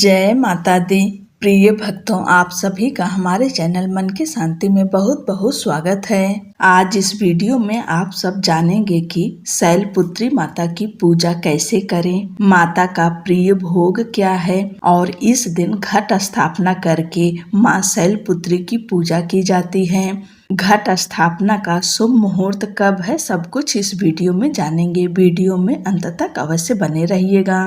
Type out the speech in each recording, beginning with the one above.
जय माता दी। प्रिय भक्तों, आप सभी का हमारे चैनल मन की शांति में बहुत बहुत स्वागत है। आज इस वीडियो में आप सब जानेंगे कि शैलपुत्री माता की पूजा कैसे करें, माता का प्रिय भोग क्या है और इस दिन घट स्थापना करके माँ शैलपुत्री की पूजा की जाती है। घट स्थापना का शुभ मुहूर्त कब है, सब कुछ इस वीडियो में जानेंगे। वीडियो में अंत तक अवश्य बने रहिएगा।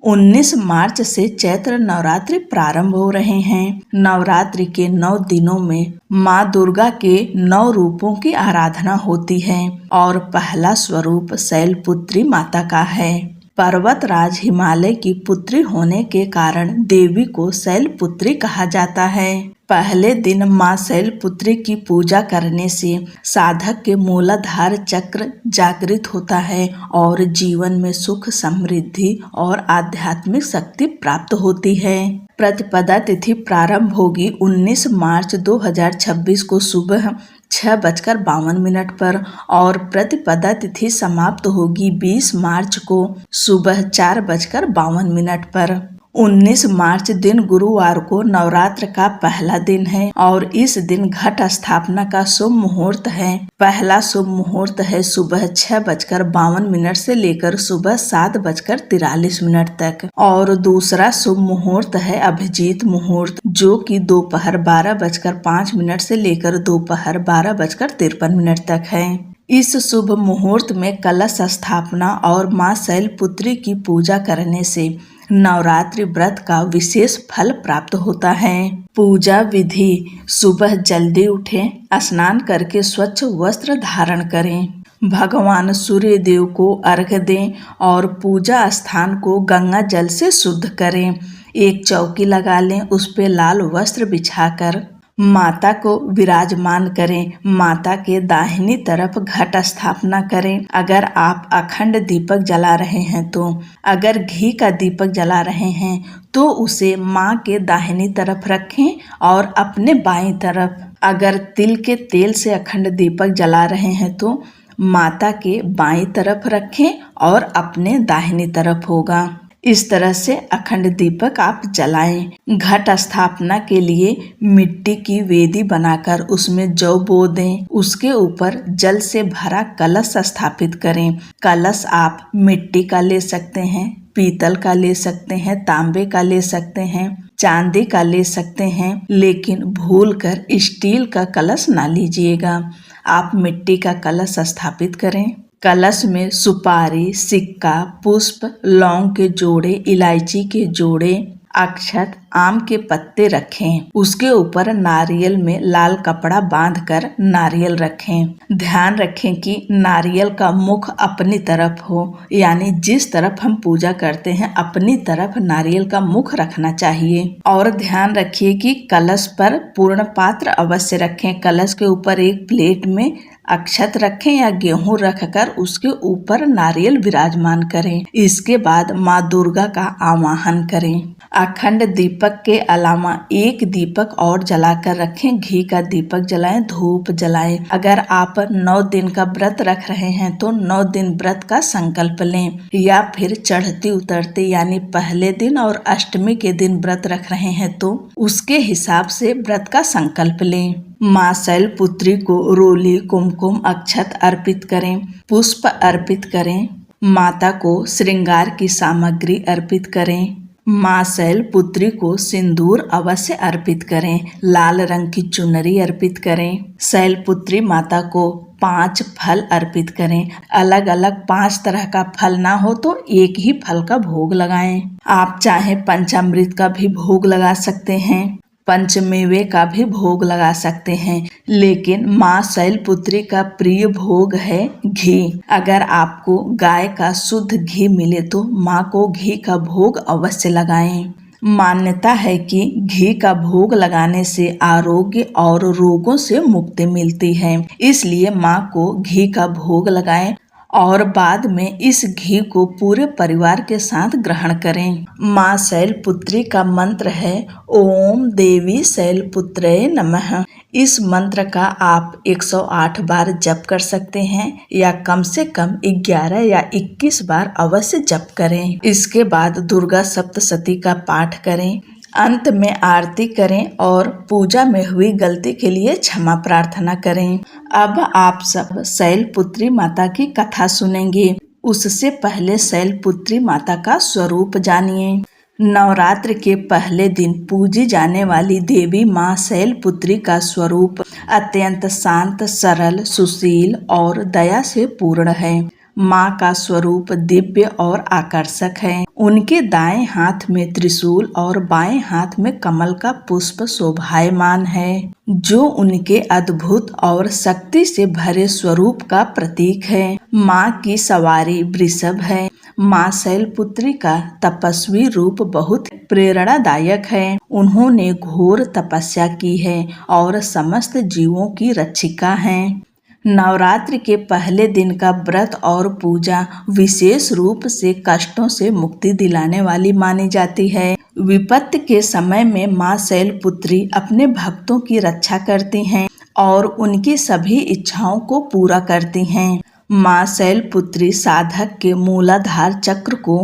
19 मार्च से चैत्र नवरात्रि प्रारंभ हो रहे हैं। नवरात्रि के 9 दिनों में माँ दुर्गा के 9 रूपों की आराधना होती है और पहला स्वरूप शैलपुत्री माता का है। पर्वतराज हिमालय की पुत्री होने के कारण देवी को शैलपुत्री कहा जाता है। पहले दिन माँ शैलपुत्री की पूजा करने से साधक के मूलाधार चक्र जागृत होता है और जीवन में सुख, समृद्धि और आध्यात्मिक शक्ति प्राप्त होती है। प्रतिपदा तिथि प्रारंभ होगी 19 मार्च 2026 को सुबह 6:52 पर और प्रतिपदा तिथि समाप्त होगी 20 मार्च को सुबह 4:52 पर। 19 मार्च दिन गुरुवार को नवरात्र का पहला दिन है और इस दिन घट स्थापना का शुभ मुहूर्त है। पहला शुभ मुहूर्त है सुबह 6:52 से लेकर सुबह 7:43 तक और दूसरा शुभ मुहूर्त है अभिजीत मुहूर्त, जो कि दोपहर 12:05 से लेकर दोपहर 12:53 तक है। इस शुभ मुहूर्त में कलश स्थापना और माँ शैलपुत्री की पूजा करने से नवरात्रि व्रत का विशेष फल प्राप्त होता है। पूजा विधि: सुबह जल्दी उठें, स्नान करके स्वच्छ वस्त्र धारण करें, भगवान सूर्य देव को अर्घ्य दें और पूजा स्थान को गंगा जल से शुद्ध करें। एक चौकी लगा लें, उस पे लाल वस्त्र बिछाकर माता को विराजमान करें। माता के दाहिनी तरफ घट स्थापना करें। अगर आप अखंड दीपक जला रहे हैं तो, अगर घी का दीपक जला रहे हैं तो उसे माँ के दाहिनी तरफ रखें और अपने बाईं तरफ, अगर तिल के तेल से अखंड दीपक जला रहे हैं तो माता के बाईं तरफ रखें और अपने दाहिनी तरफ होगा। इस तरह से अखंड दीपक आप जलाएं। घट स्थापना के लिए मिट्टी की वेदी बनाकर उसमें जौ बो दें। उसके ऊपर जल से भरा कलश स्थापित करें। कलश आप मिट्टी का ले सकते हैं, पीतल का ले सकते हैं, तांबे का ले सकते हैं, चांदी का ले सकते हैं, लेकिन भूलकर स्टील का कलश ना लीजिएगा। आप मिट्टी का कलश स्थापित करें। कलश में सुपारी, सिक्का, पुष्प, लौंग के जोड़े, इलायची के जोड़े, अक्षत, आम के पत्ते रखें। उसके ऊपर नारियल में लाल कपड़ा बांधकर नारियल रखें। ध्यान रखें कि नारियल का मुख अपनी तरफ हो, यानी जिस तरफ हम पूजा करते हैं अपनी तरफ नारियल का मुख रखना चाहिए। और ध्यान रखिए कि कलश पर पूर्ण पात्र अवश्य रखें। कलश के ऊपर एक प्लेट में अक्षत रखें या गेहूं रखकर उसके ऊपर नारियल विराजमान करें। इसके बाद माँ दुर्गा का आवाहन करें। अखंड दीपक के अलावा एक दीपक और जलाकर रखें। घी का दीपक जलाएं, धूप जलाएं। अगर आप 9 दिन का व्रत रख रहे हैं तो 9 दिन व्रत का संकल्प लें, या फिर चढ़ती उतरते यानी पहले दिन और अष्टमी के दिन व्रत रख रहे हैं तो उसके हिसाब से व्रत का संकल्प लें। माँ शैलपुत्री को रोली, कुमकुम, अक्षत अर्पित करें, पुष्प अर्पित करें। माता को श्रृंगार की सामग्री अर्पित करें। माँ शैलपुत्री को सिंदूर अवश्य अर्पित करें। लाल रंग की चुनरी अर्पित करें। शैलपुत्री माता को 5 फल अर्पित करें। अलग अलग 5 तरह का फल ना हो तो एक ही फल का भोग लगाएं। आप चाहे पंचामृत का भी भोग लगा सकते हैं, पंचमेवे का भी भोग लगा सकते हैं, लेकिन माँ शैलपुत्री का प्रिय भोग है घी। अगर आपको गाय का शुद्ध घी मिले तो माँ को घी का भोग अवश्य लगाएं। मान्यता है कि घी का भोग लगाने से आरोग्य और रोगों से मुक्ति मिलती है, इसलिए माँ को घी का भोग लगाएं और बाद में इस घी को पूरे परिवार के साथ ग्रहण करें। माँ शैलपुत्री का मंत्र है ओम देवी शैलपुत्रे नमः। इस मंत्र का आप 108 बार जप कर सकते हैं या कम से कम 11 या 21 बार अवश्य जप करें। इसके बाद दुर्गा सप्तशती का पाठ करें, अंत में आरती करें और पूजा में हुई गलती के लिए क्षमा प्रार्थना करें। अब आप सब शैलपुत्री माता की कथा सुनेंगे। उससे पहले शैलपुत्री माता का स्वरूप जानिए। नवरात्र के पहले दिन पूजी जाने वाली देवी माँ शैलपुत्री का स्वरूप अत्यंत शांत, सरल, सुशील और दया से पूर्ण है। माँ का स्वरूप दिव्य और आकर्षक है। उनके दाएं हाथ में त्रिशूल और बाएं हाथ में कमल का पुष्प शोभायमान है, जो उनके अद्भुत और शक्ति से भरे स्वरूप का प्रतीक है। माँ की सवारी वृषभ है। माँ शैलपुत्री का तपस्वी रूप बहुत प्रेरणादायक है। उन्होंने घोर तपस्या की है और समस्त जीवों की रक्षिका हैं। नवरात्र के पहले दिन का व्रत और पूजा विशेष रूप से कष्टों से मुक्ति दिलाने वाली मानी जाती है। विपत्ति के समय में माँ शैलपुत्री अपने भक्तों की रक्षा करती हैं और उनकी सभी इच्छाओं को पूरा करती हैं। माँ शैलपुत्री साधक के मूलाधार चक्र को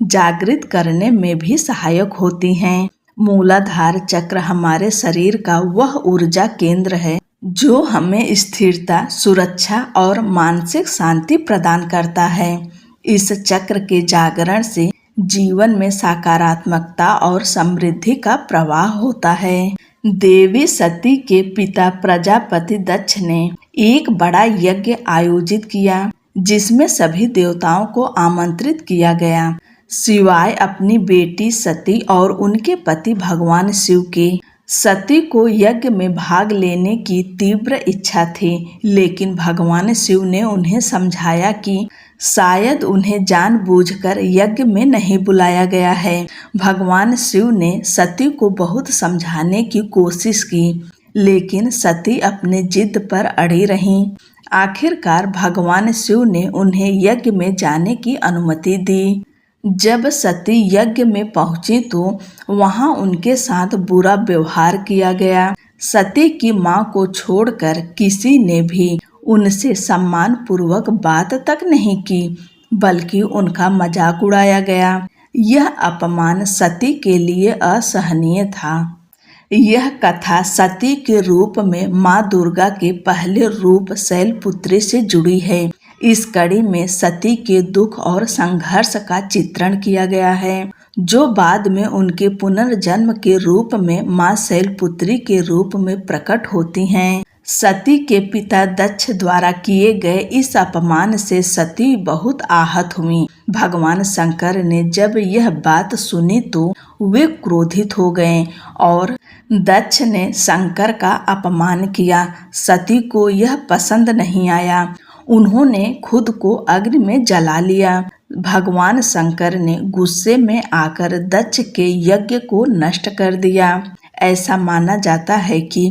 जागृत करने में भी सहायक होती हैं। मूलाधार चक्र हमारे शरीर का वह ऊर्जा केंद्र है जो हमें स्थिरता, सुरक्षा और मानसिक शांति प्रदान करता है। इस चक्र के जागरण से जीवन में सकारात्मकता और समृद्धि का प्रवाह होता है। देवी सती के पिता प्रजापति दक्ष ने एक बड़ा यज्ञ आयोजित किया, जिसमें सभी देवताओं को आमंत्रित किया गया, सिवाय अपनी बेटी सती और उनके पति भगवान शिव के। सती को यज्ञ में भाग लेने की तीव्र इच्छा थी, लेकिन भगवान शिव ने उन्हें समझाया कि शायद उन्हें जानबूझकर यज्ञ में नहीं बुलाया गया है। भगवान शिव ने सती को बहुत समझाने की कोशिश की, लेकिन सती अपने जिद पर अड़ी रहीं। आखिरकार भगवान शिव ने उन्हें यज्ञ में जाने की अनुमति दी। जब सती यज्ञ में पहुंची तो वहां उनके साथ बुरा व्यवहार किया गया। सती की मां को छोड़कर किसी ने भी उनसे सम्मान पूर्वक बात तक नहीं की, बल्कि उनका मजाक उड़ाया गया। यह अपमान सती के लिए असहनीय था। यह कथा सती के रूप में माँ दुर्गा के पहले रूप शैलपुत्री से जुड़ी है। इस कड़ी में सती के दुख और संघर्ष का चित्रण किया गया है, जो बाद में उनके पुनर्जन्म के रूप में माँ शैलपुत्री के रूप में प्रकट होती हैं। सती के पिता दक्ष द्वारा किए गए इस अपमान से सती बहुत आहत हुई। भगवान शंकर ने जब यह बात सुनी तो वे क्रोधित हो गए और दक्ष ने शंकर का अपमान किया। सती को यह पसंद नहीं आया। उन्होंने खुद को अग्नि में जला लिया। भगवान शंकर ने गुस्से में आकर दक्ष के यज्ञ को नष्ट कर दिया। ऐसा माना जाता है कि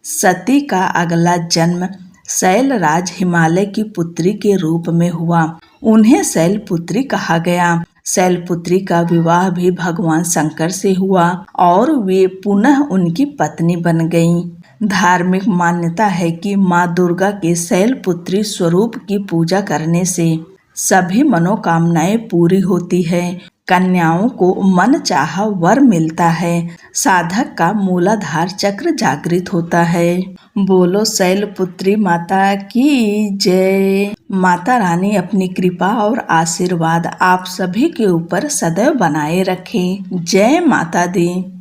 सती का अगला जन्म शैलराज हिमालय की पुत्री के रूप में हुआ। उन्हें शैलपुत्री कहा गया। शैलपुत्री का विवाह भी भगवान शंकर से हुआ और वे पुनः उनकी पत्नी बन गईं। धार्मिक मान्यता है कि माँ दुर्गा के शैलपुत्री स्वरूप की पूजा करने से सभी मनोकामनाएं पूरी होती है। कन्याओं को मनचाहा वर मिलता है। साधक का मूलाधार चक्र जागृत होता है। बोलो शैलपुत्री माता की जय। माता रानी अपनी कृपा और आशीर्वाद आप सभी के ऊपर सदैव बनाए रखें। जय माता दी।